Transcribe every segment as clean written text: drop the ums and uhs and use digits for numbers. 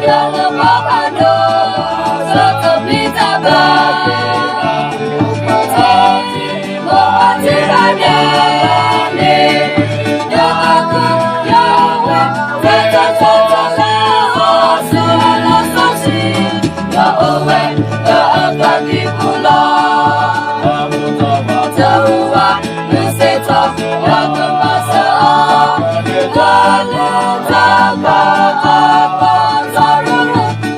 dalam padu setepi tabah hati ada ni ya aku Yahweh tetap segala saksi Yahweh akan dipulang Jehovah Nuseta yang kemasaan dalam tangan apa sarung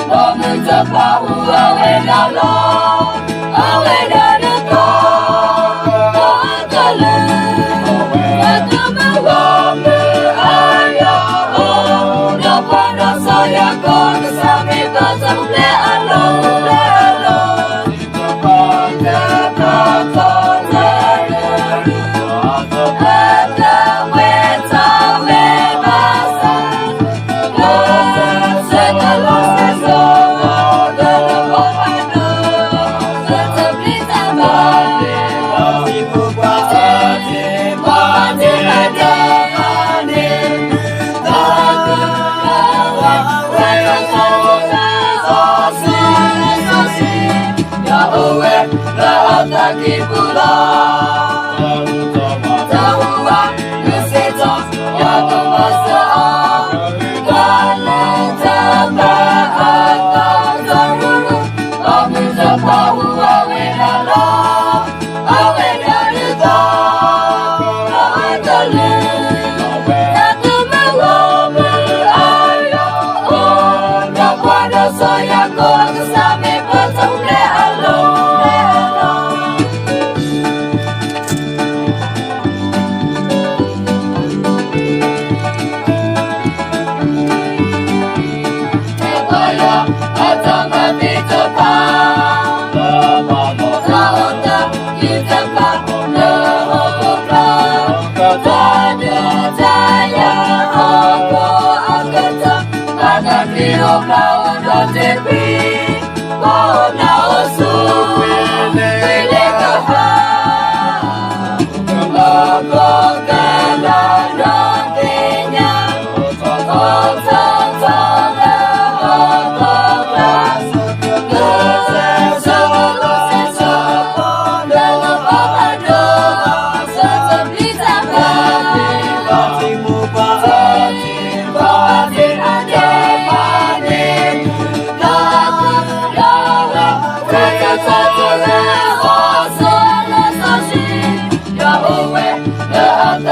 meminta awe dalam awe dari kau aku mengambil ayah dapat saya kau sampai bertemu lagi pulang Jehovah Nuseta yang kemasaan dalam tangan akan sarung meminta awe dalam awe dari kau aku mengambil ayah dapat saya kau sampai bertemu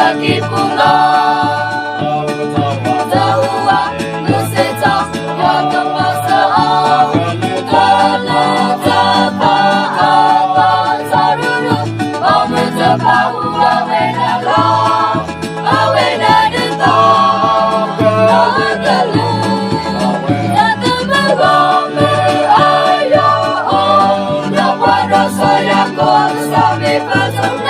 lagi pulang Jehovah Nuseta yang kemasaan dalam tangan akan sarung meminta awe dalam awe dari kau aku mengambil ayah dapat saya kau sampai bertemu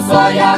Saya